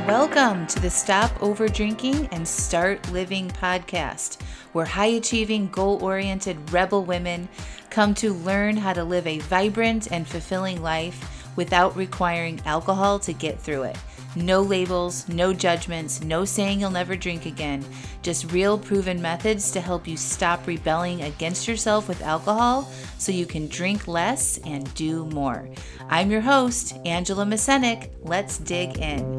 Welcome to the Stop Over Drinking and Start Living podcast, where high-achieving, goal-oriented rebel women come to learn how to live a vibrant and fulfilling life without requiring alcohol to get through it. No labels, no judgments, no saying you'll never drink again. Just real proven methods to help you stop rebelling against yourself with alcohol so you can drink less and do more. I'm your host, Angela Mascenik. Let's dig in.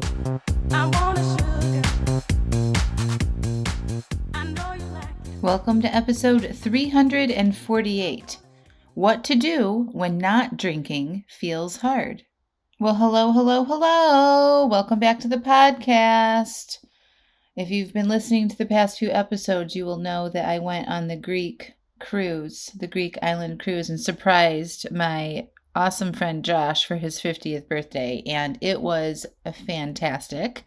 Welcome to episode 348. What to do when not drinking feels hard. Well, hello. Welcome back to the podcast. If you've been listening to the past few episodes, you will know that I went on the Greek island cruise, and surprised my awesome friend Josh for his 50th birthday, and it was fantastic.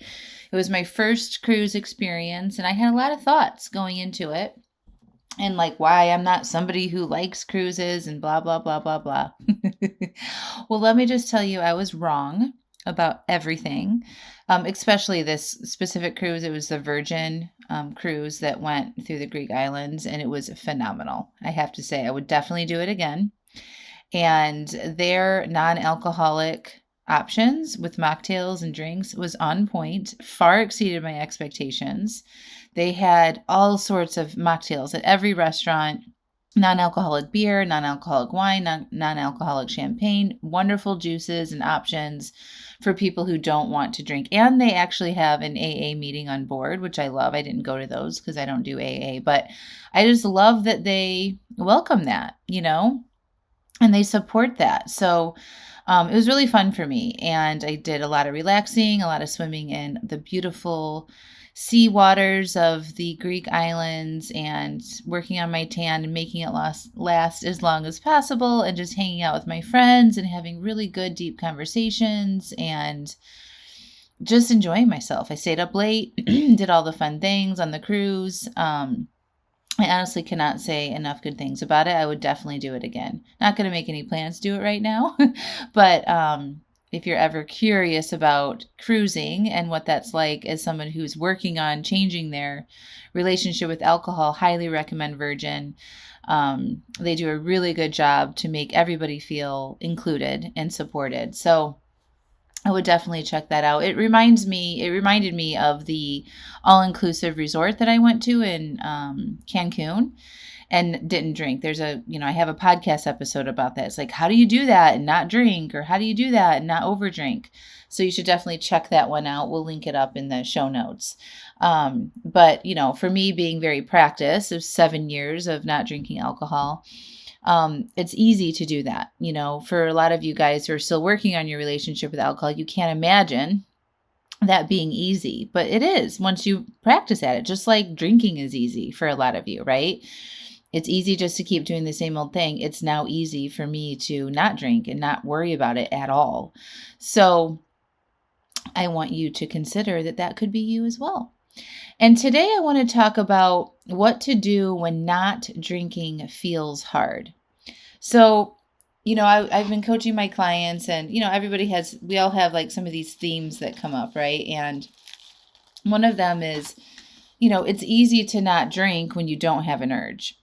It was my first cruise experience, and I had a lot of thoughts going into it, and like why I'm not somebody who likes cruises and blah, blah, blah, blah, blah. Well, let me just tell you, I was wrong about everything, especially this specific cruise. It was the Virgin cruise that went through the Greek islands, and it was phenomenal. I have to say, I would definitely do it again. And their non-alcoholic options with mocktails and drinks was on point, far exceeded my expectations. They had all sorts of mocktails at every restaurant, non-alcoholic beer, non-alcoholic wine, non-alcoholic champagne, wonderful juices and options for people who don't want to drink. And they actually have an AA meeting on board, which I love. I didn't go to those because I don't do AA, but I just love that they welcome that, and they support that. So it was really fun for me. And I did a lot of relaxing, a lot of swimming in the beautiful sea waters of the Greek islands, and working on my tan and making it last as long as possible, and just hanging out with my friends and having really good, deep conversations and just enjoying myself. I stayed up late, did all the fun things on the cruise. I honestly cannot say enough good things about it. I would definitely do it again. Not going to make any plans to do it right now, but if you're ever curious about cruising and what that's like as someone who's working on changing their relationship with alcohol, highly recommend Virgin. They do a really good job to make everybody feel included and supported. So I would definitely check that out. It reminded me of the all-inclusive resort that I went to in Cancun and didn't drink. I have a podcast episode about that. It's like, how do you do that and not drink? Or how do you do that and not overdrink? So you should definitely check that one out. We'll link it up in the show notes. But for me, being very practiced of 7 years of not drinking alcohol, it's easy to do that. For a lot of you guys who are still working on your relationship with alcohol, you can't imagine that being easy, but it is once you practice at it, just like drinking is easy for a lot of you, right? It's easy just to keep doing the same old thing. It's now easy for me to not drink and not worry about it at all. So I want you to consider that could be you as well. And today I want to talk about what to do when not drinking feels hard. So, I've been coaching my clients, and, we all have like some of these themes that come up, right? And one of them is, it's easy to not drink when you don't have an urge.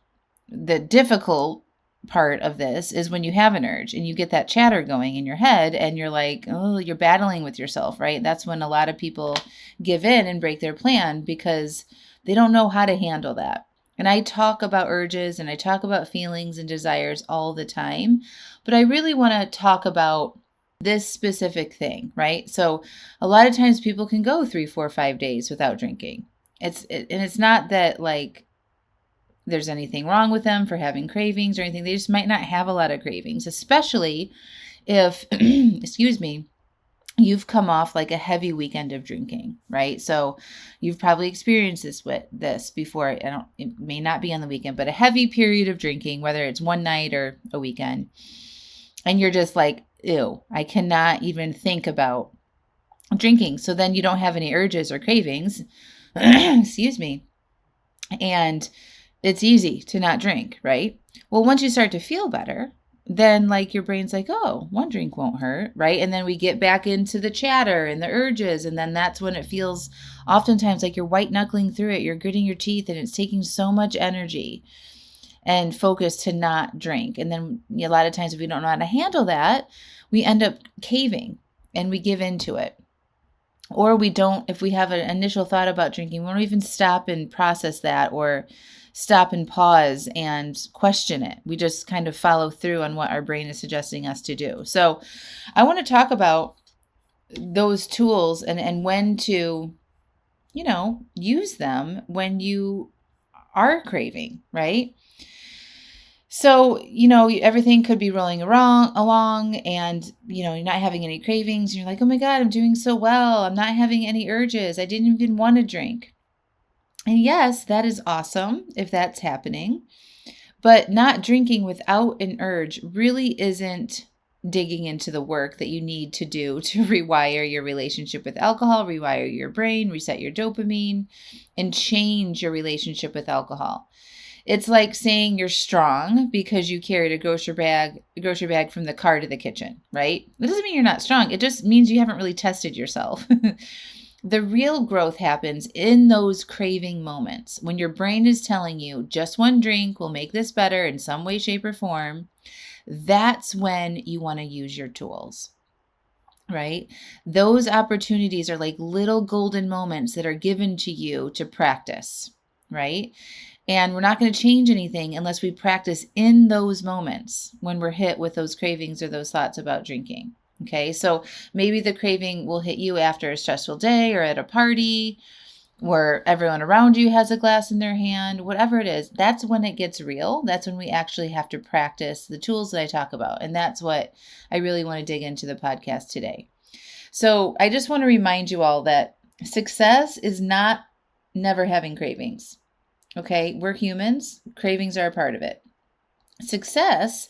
The difficult part of this is when you have an urge and you get that chatter going in your head and you're like, oh, you're battling with yourself, right? That's when a lot of people give in and break their plan because they don't know how to handle that. And I talk about urges and I talk about feelings and desires all the time, but I really want to talk about this specific thing, right? So a lot of times people can go 3, 4, 5 days without drinking. It's not that like there's anything wrong with them for having cravings or anything. They just might not have a lot of cravings, especially if, you've come off like a heavy weekend of drinking, right? So you've probably experienced this before. It may not be on the weekend, but a heavy period of drinking, whether it's one night or a weekend, and you're just like, ew, I cannot even think about drinking. So then you don't have any urges or cravings, and it's easy to not drink, right? Well, once you start to feel better, then like your brain's like, oh, one drink won't hurt, right? And then we get back into the chatter and the urges. And then that's when it feels oftentimes like you're white knuckling through it. You're gritting your teeth and it's taking so much energy and focus to not drink. And then a lot of times if we don't know how to handle that, we end up caving and we give into it. Or we don't, if we have an initial thought about drinking, we don't even stop and process that or stop and pause and question it. We just kind of follow through on what our brain is suggesting us to do. So I want to talk about those tools and when to, use them when you are craving, right? So, everything could be rolling along and, you're not having any cravings. And you're like, oh my God, I'm doing so well. I'm not having any urges. I didn't even want to drink. And yes, that is awesome if that's happening. But not drinking without an urge really isn't digging into the work that you need to do to rewire your relationship with alcohol, rewire your brain, reset your dopamine, and change your relationship with alcohol. It's like saying you're strong because you carried a grocery bag from the car to the kitchen, right? It doesn't mean you're not strong. It just means you haven't really tested yourself. The real growth happens in those craving moments when your brain is telling you just one drink will make this better in some way, shape, or form. That's when you want to use your tools, right? Those opportunities are like little golden moments that are given to you to practice, right? And we're not going to change anything unless we practice in those moments when we're hit with those cravings or those thoughts about drinking. Okay, so maybe the craving will hit you after a stressful day or at a party where everyone around you has a glass in their hand, whatever it is. That's when it gets real. That's when we actually have to practice the tools that I talk about. And that's what I really want to dig into the podcast today. So I just want to remind you all that success is not never having cravings. Okay, we're humans. Cravings are a part of it. Success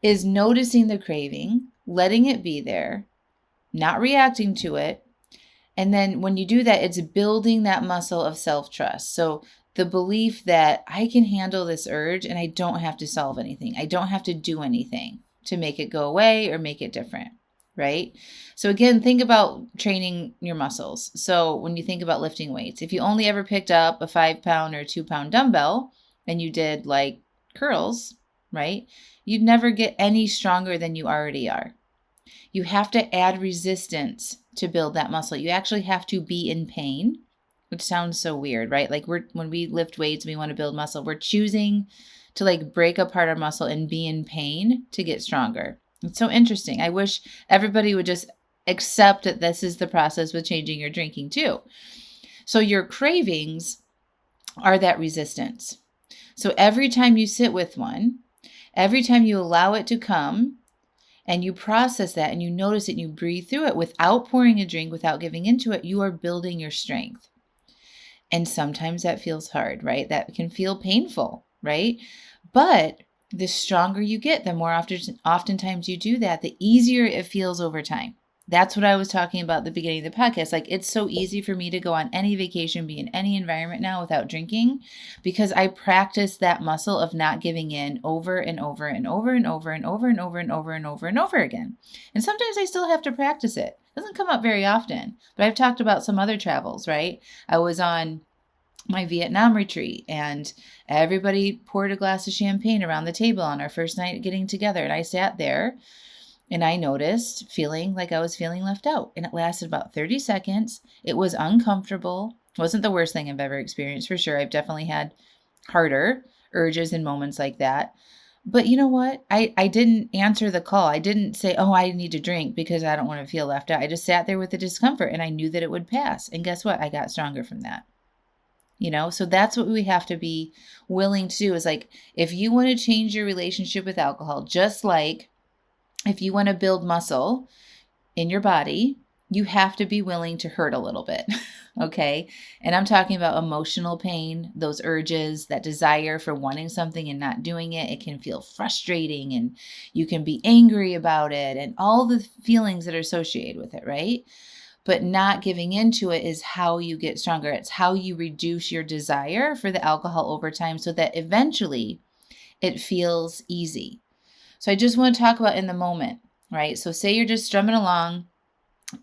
is noticing the craving, letting it be there, not reacting to it. And then when you do that, it's building that muscle of self-trust. So the belief that I can handle this urge and I don't have to solve anything. I don't have to do anything to make it go away or make it different. Right? So again, think about training your muscles. So when you think about lifting weights, if you only ever picked up a 5-pound or 2-pound dumbbell and you did like curls, right? You'd never get any stronger than you already are. You have to add resistance to build that muscle. You actually have to be in pain, which sounds so weird, right? Like when we lift weights, we want to build muscle. We're choosing to like break apart our muscle and be in pain to get stronger. It's so interesting. I wish everybody would just accept that this is the process with changing your drinking too. So your cravings are that resistance. So every time you sit with one, every time you allow it to come and you process that and you notice it and you breathe through it without pouring a drink, without giving into it, you are building your strength. And sometimes that feels hard, right? That can feel painful, right? But the stronger you get, the more oftentimes you do that, the easier it feels over time. That's what I was talking about at the beginning of the podcast. Like, it's so easy for me to go on any vacation, be in any environment now without drinking, because I practice that muscle of not giving in over and over and over and over and over and over and over and over and over again. And sometimes I still have to practice it. It doesn't come up very often, but I've talked about some other travels, right? I was on my Vietnam retreat and everybody poured a glass of champagne around the table on our first night getting together. And I sat there and I noticed feeling like I was feeling left out. And it lasted about 30 seconds. It was uncomfortable. It wasn't the worst thing I've ever experienced for sure. I've definitely had harder urges and moments like that. But you know what? I didn't answer the call. I didn't say, oh, I need to drink because I don't want to feel left out. I just sat there with the discomfort and I knew that it would pass. And guess what? I got stronger from that. So that's what we have to be willing to do is like, if you want to change your relationship with alcohol, just like if you want to build muscle in your body, you have to be willing to hurt a little bit. Okay. And I'm talking about emotional pain, those urges, that desire for wanting something and not doing it. It can feel frustrating and you can be angry about it and all the feelings that are associated with it, right? But not giving into it is how you get stronger. It's how you reduce your desire for the alcohol over time so that eventually it feels easy. So I just want to talk about in the moment, right? So say you're just strumming along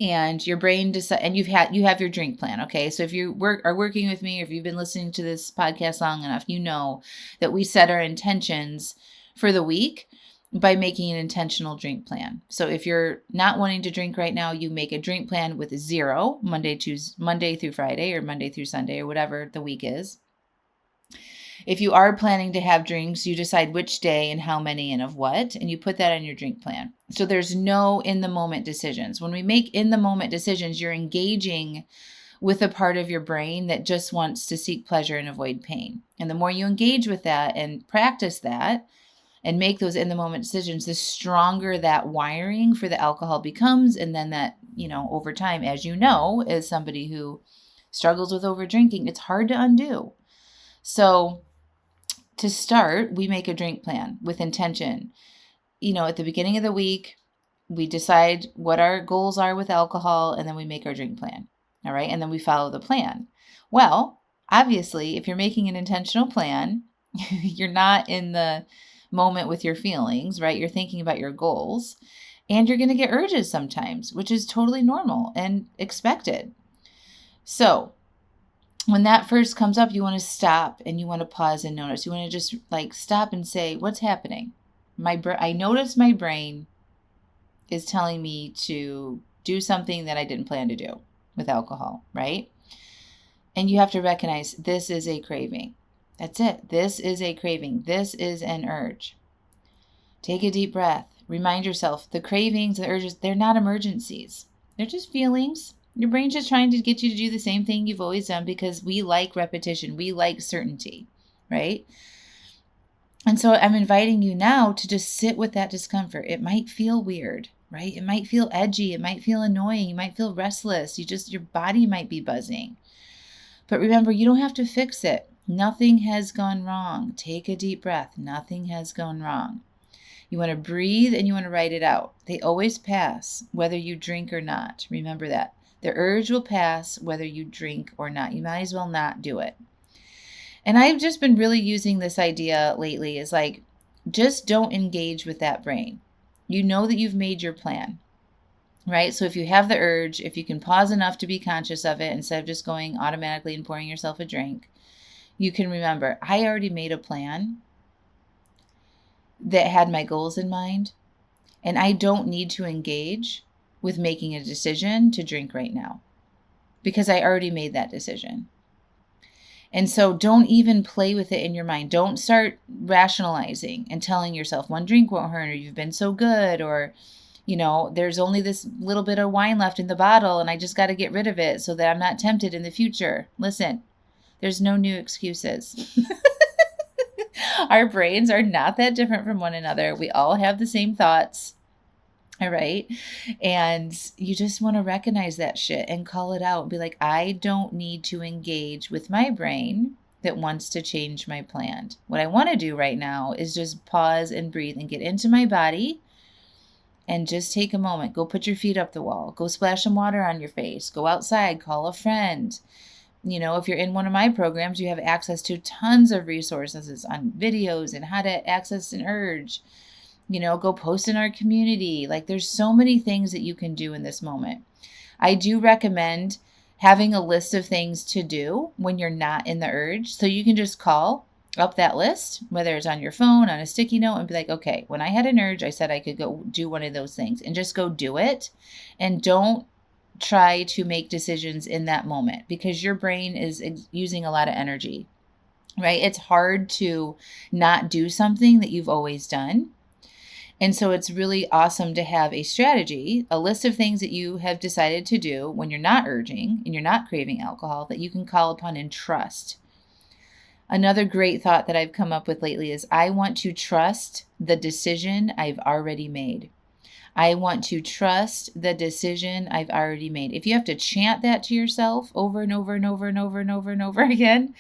and your brain decides, and you have your drink plan. Okay. So if you are working with me, or if you've been listening to this podcast long enough, you know that we set our intentions for the week by making an intentional drink plan. So if you're not wanting to drink right now, you make a drink plan with 0 Monday through Friday, or Monday through Sunday, or whatever the week is. If you are planning to have drinks, you decide which day and how many and of what, and you put that on your drink plan. So there's no in the moment decisions. When we make in the moment decisions, you're engaging with a part of your brain that just wants to seek pleasure and avoid pain. And the more you engage with that and practice that and make those in the moment decisions, the stronger that wiring for the alcohol becomes. And then that, over time, as you know, as somebody who struggles with over drinking, it's hard to undo. So to start, we make a drink plan with intention. At the beginning of the week, we decide what our goals are with alcohol, and then we make our drink plan. All right. And then we follow the plan. Well, obviously, if you're making an intentional plan, you're not in the moment with your feelings, right? You're thinking about your goals, and you're going to get urges sometimes, which is totally normal and expected. So when that first comes up, you want to stop and you want to pause and notice. You want to just stop and say, what's happening? I notice my brain is telling me to do something that I didn't plan to do with alcohol, right? And you have to recognize this is a craving. That's it. This is a craving. This is an urge. Take a deep breath. Remind yourself the cravings, the urges, they're not emergencies. They're just feelings. Your brain's just trying to get you to do the same thing you've always done because we like repetition. We like certainty, right? And so I'm inviting you now to just sit with that discomfort. It might feel weird, right? It might feel edgy. It might feel annoying. You might feel restless. Your body might be buzzing. But remember, you don't have to fix it. Nothing has gone wrong. Take a deep breath. Nothing has gone wrong. You want to breathe and you want to write it out. They always pass, whether you drink or not. Remember that. The urge will pass whether you drink or not. You might as well not do it. And I've just been really using this idea lately is just don't engage with that brain. You know that you've made your plan, right? So if you have the urge, if you can pause enough to be conscious of it instead of just going automatically and pouring yourself a drink, you can remember, I already made a plan that had my goals in mind, and I don't need to engage with making a decision to drink right now because I already made that decision. And so don't even play with it in your mind. Don't start rationalizing and telling yourself one drink won't hurt, or you've been so good, or, there's only this little bit of wine left in the bottle and I just got to get rid of it so that I'm not tempted in the future. Listen, there's no new excuses. Our brains are not that different from one another. We all have the same thoughts. All right. And you just want to recognize that shit and call it out and be like, I don't need to engage with my brain that wants to change my plan. What I want to do right now is just pause and breathe and get into my body and just take a moment. Go put your feet up the wall. Go splash some water on your face. Go outside. Call a friend. If you're in one of my programs, you have access to tons of resources on videos and how to access an urge. Go post in our community. There's so many things that you can do in this moment. I do recommend having a list of things to do when you're not in the urge. So you can just call up that list, whether it's on your phone, on a sticky note, and be like, okay, when I had an urge, I said I could go do one of those things, and just go do it. And don't try to make decisions in that moment because your brain is using a lot of energy, right? It's hard to not do something that you've always done. And so it's really awesome to have a strategy, a list of things that you have decided to do when you're not urging and you're not craving alcohol that you can call upon and trust. Another great thought that I've come up with lately is I want to trust the decision I've already made. I want to trust the decision I've already made. If you have to chant that to yourself over and over and over and over and over and over again,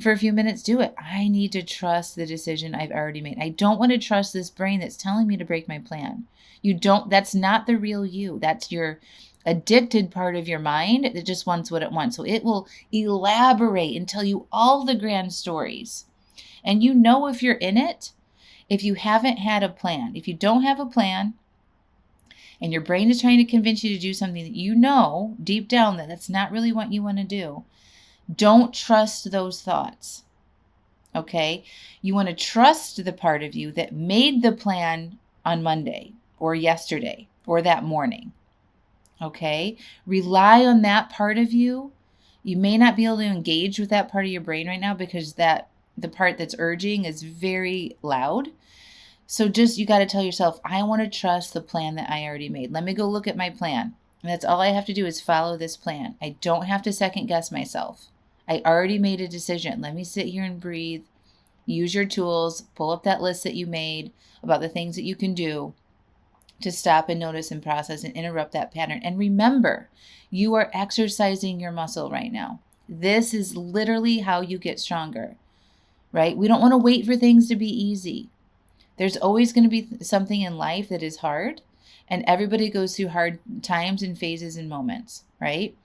for a few minutes, do it. I need to trust the decision I've already made. I don't want to trust this brain that's telling me to break my plan. That's not the real you. That's your addicted part of your mind that just wants what it wants. So it will elaborate and tell you all the grand stories. And if you're in it, if you haven't had a plan, if you don't have a plan and your brain is trying to convince you to do something that you know deep down that that's not really what you want to do, don't trust those thoughts. Okay? You want to trust the part of you that made the plan on Monday or yesterday or that morning. Okay? Rely on that part of you. You may not be able to engage with that part of your brain right now because the part that's urging is very loud. So just, you got to tell yourself, I want to trust the plan that I already made. Let me go look at my plan. And that's all I have to do is follow this plan. I don't have to second guess myself. I already made a decision. Let me sit here and breathe. Use your tools. Pull up that list that you made about the things that you can do to stop and notice and process and interrupt that pattern. And remember, you are exercising your muscle right now. This is literally how you get stronger, right? We don't want to wait for things to be easy. There's always going to be something in life that is hard, and everybody goes through hard times and phases and moments, right?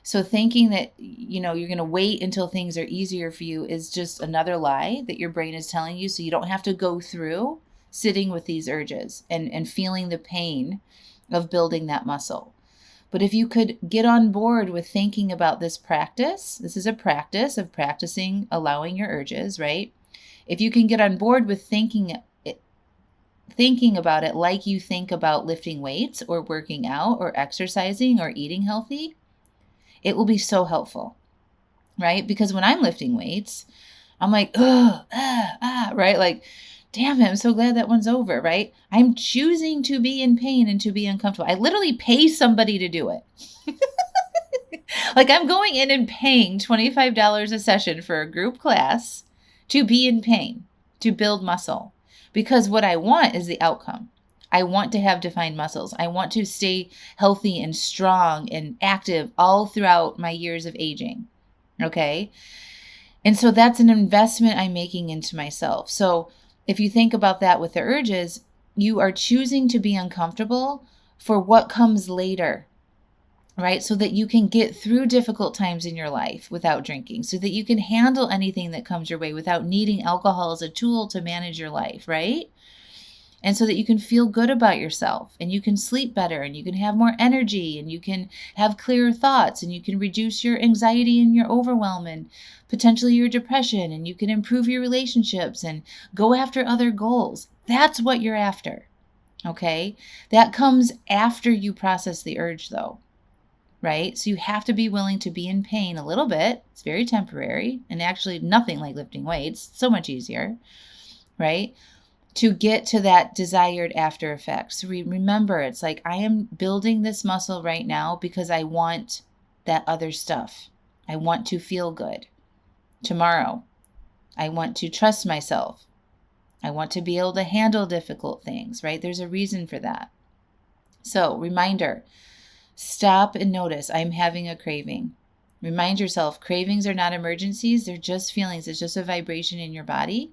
So thinking that, you're going to wait until things are easier for you is just another lie that your brain is telling you, so you don't have to go through sitting with these urges and feeling the pain of building that muscle. But if you could get on board with thinking about this practice, this is a practice of practicing allowing your urges, right? If you can get on board with thinking about it like you think about lifting weights or working out or exercising or eating healthy, it will be so helpful, right? Because when I'm lifting weights, I'm like, right? Like, damn it, I'm so glad that one's over, right? I'm choosing to be in pain and to be uncomfortable. I literally pay somebody to do it. Like, I'm going in and paying $25 a session for a group class to be in pain, to build muscle. Because what I want is the outcome. I want to have defined muscles. I want to stay healthy and strong and active all throughout my years of aging. Okay? And so that's an investment I'm making into myself. So if you think about that with the urges, you are choosing to be uncomfortable for what comes later, right? So that you can get through difficult times in your life without drinking, so that you can handle anything that comes your way without needing alcohol as a tool to manage your life, right? And so that you can feel good about yourself and you can sleep better and you can have more energy and you can have clearer thoughts and you can reduce your anxiety and your overwhelm and potentially your depression, and you can improve your relationships and go after other goals. That's what you're after, okay? That comes after you process the urge though, right? So you have to be willing to be in pain a little bit. It's very temporary and actually nothing like lifting weights. So much easier, right? To get to that desired after effect. So remember, it's like I am building this muscle right now because I want that other stuff. I want to feel good. Tomorrow, I want to trust myself. I want to be able to handle difficult things, right? There's a reason for that. So reminder, stop and notice, I'm having a craving. Remind yourself, cravings are not emergencies. They're just feelings. It's just a vibration in your body.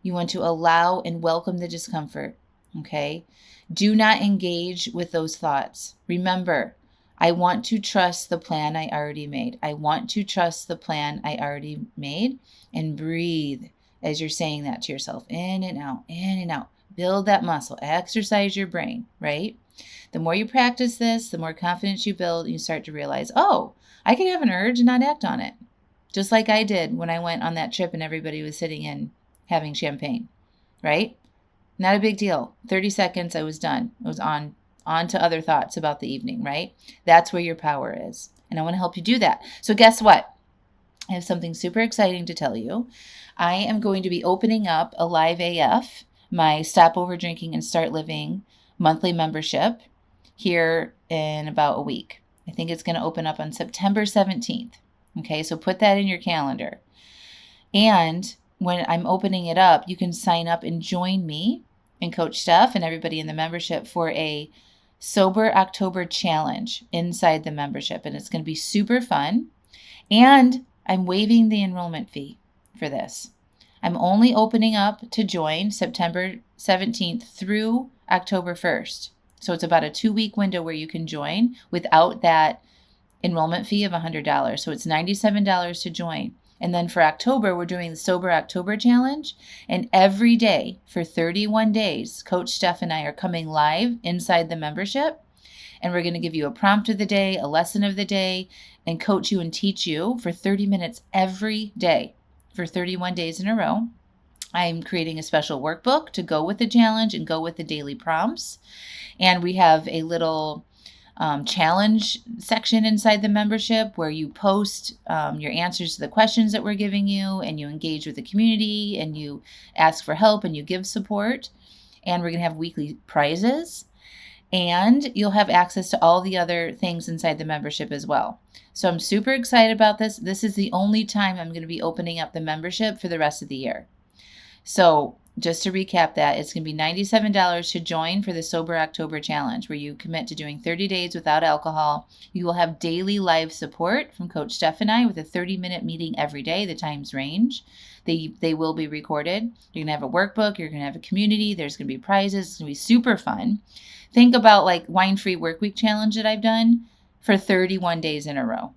You want to allow and welcome the discomfort, okay? Do not engage with those thoughts. Remember, I want to trust the plan I already made. I want to trust the plan I already made, and breathe as you're saying that to yourself. In and out, in and out. Build that muscle. Exercise your brain, right? The more you practice this, the more confidence you build, you start to realize, oh, I can have an urge and not act on it. Just like I did when I went on that trip and everybody was sitting in having champagne, right? Not a big deal. 30 seconds, I was done. I was on to other thoughts about the evening, right? That's where your power is. And I want to help you do that. So guess what? I have something super exciting to tell you. I am going to be opening up a Live AF, my Stop Over Drinking and Start Living monthly membership, here in about a week. I think it's going to open up on September 17th. Okay, so put that in your calendar. And when I'm opening it up, you can sign up and join me and Coach Steph and everybody in the membership for a Sober October challenge inside the membership. And it's going to be super fun. And I'm waiving the enrollment fee for this. I'm only opening up to join September 17th through October 1st. So it's about a 2-week window where you can join without that enrollment fee of $100. So it's $97 to join. And then for October, we're doing the Sober October Challenge. And every day for 31 days, Coach Steph and I are coming live inside the membership. And we're going to give you a prompt of the day, a lesson of the day, and coach you and teach you for 30 minutes every day for 31 days in a row. I'm creating a special workbook to go with the challenge and go with the daily prompts. And we have a little challenge section inside the membership where you post your answers to the questions that we're giving you, and you engage with the community, and you ask for help, and you give support. And we're going to have weekly prizes, and you'll have access to all the other things inside the membership as well. So I'm super excited about this. This is the only time I'm going to be opening up the membership for the rest of the year. So just to recap that, it's going to be $97 to join for the Sober October Challenge, where you commit to doing 30 days without alcohol. You will have daily live support from Coach Steph and I with a 30-minute meeting every day. The times range. They will be recorded. You're going to have a workbook. You're going to have a community. There's going to be prizes. It's going to be super fun. Think about like Wine-Free Workweek Challenge that I've done for 31 days in a row.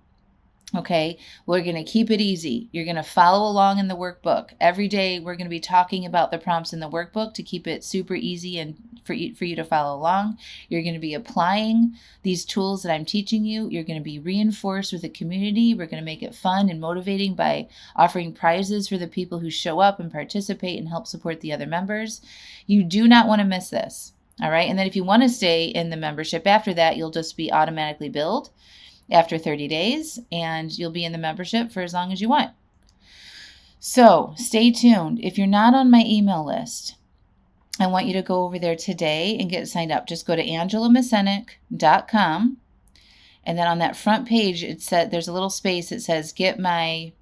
Okay, we're going to keep it easy. You're going to follow along in the workbook. Every day we're going to be talking about the prompts in the workbook to keep it super easy and for you to follow along. You're going to be applying these tools that I'm teaching you. You're going to be reinforced with the community. We're going to make it fun and motivating by offering prizes for the people who show up and participate and help support the other members. You do not want to miss this. All right, and then if you want to stay in the membership after that, you'll just be automatically billed after 30 days, and you'll be in the membership for as long as you want. So stay tuned. If you're not on my email list, I want you to go over there today and get signed up. Just go to angelamascenik.com, and then on that front page, it said there's a little space that says get my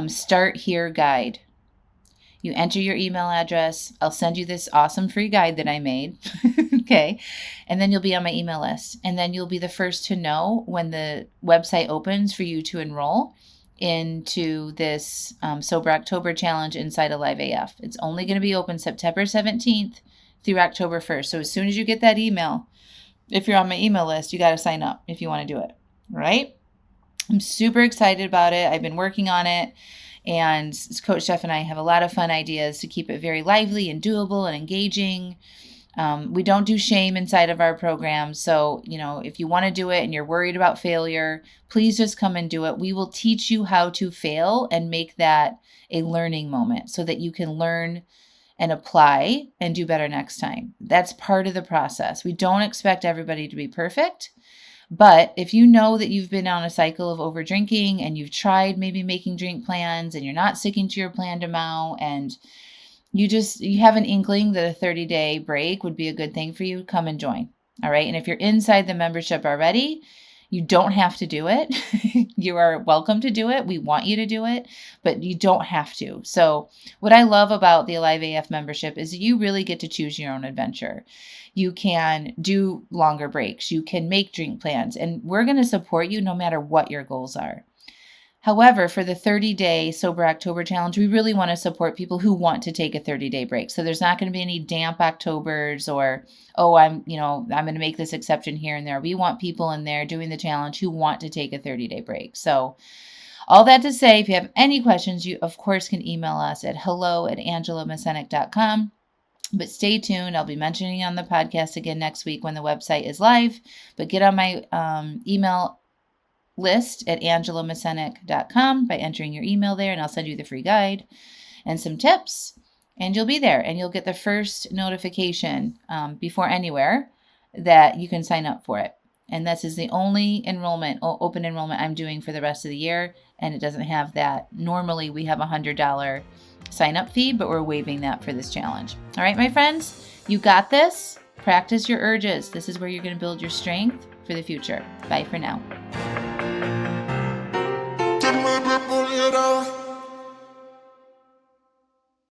Start Here guide. You enter your email address. I'll send you this awesome free guide that I made. Okay. And then you'll be on my email list. And then you'll be the first to know when the website opens for you to enroll into this Sober October Challenge inside of Live AF. It's only going to be open September 17th through October 1st. So as soon as you get that email, if you're on my email list, you got to sign up if you want to do it. All right? I'm super excited about it. I've been working on it. And Coach Steph and I have a lot of fun ideas to keep it very lively and doable and engaging. We don't do shame inside of our program. So, if you want to do it and you're worried about failure, please just come and do it. We will teach you how to fail and make that a learning moment so that you can learn and apply and do better next time. That's part of the process. We don't expect everybody to be perfect. But if you know that you've been on a cycle of over drinking and you've tried maybe making drink plans and you're not sticking to your planned amount, and you have an inkling that a 30-day break would be a good thing for you, come and join. All right. And if you're inside the membership already, you don't have to do it. You are welcome to do it. We want you to do it, but you don't have to. So what I love about the Alive AF membership is you really get to choose your own adventure. You can do longer breaks. You can make drink plans, and we're going to support you no matter what your goals are. However, for the 30-day Sober October Challenge, we really want to support people who want to take a 30-day break. So there's not going to be any damp Octobers or, I'm going to make this exception here and there. We want people in there doing the challenge who want to take a 30-day break. So all that to say, if you have any questions, you, of course, can email us at hello@angelamascenik.com. But stay tuned. I'll be mentioning on the podcast again next week when the website is live. But get on my email list at angelamascenik.com by entering your email there, and I'll send you the free guide and some tips, and you'll be there, and you'll get the first notification before anywhere that you can sign up for it. And this is the only open enrollment I'm doing for the rest of the year, and it doesn't have that. Normally we have $100 sign-up fee, but we're waiving that for this challenge. All right, my friends, you got this. Practice your urges. This is where you're going to build your strength for the future. Bye for now.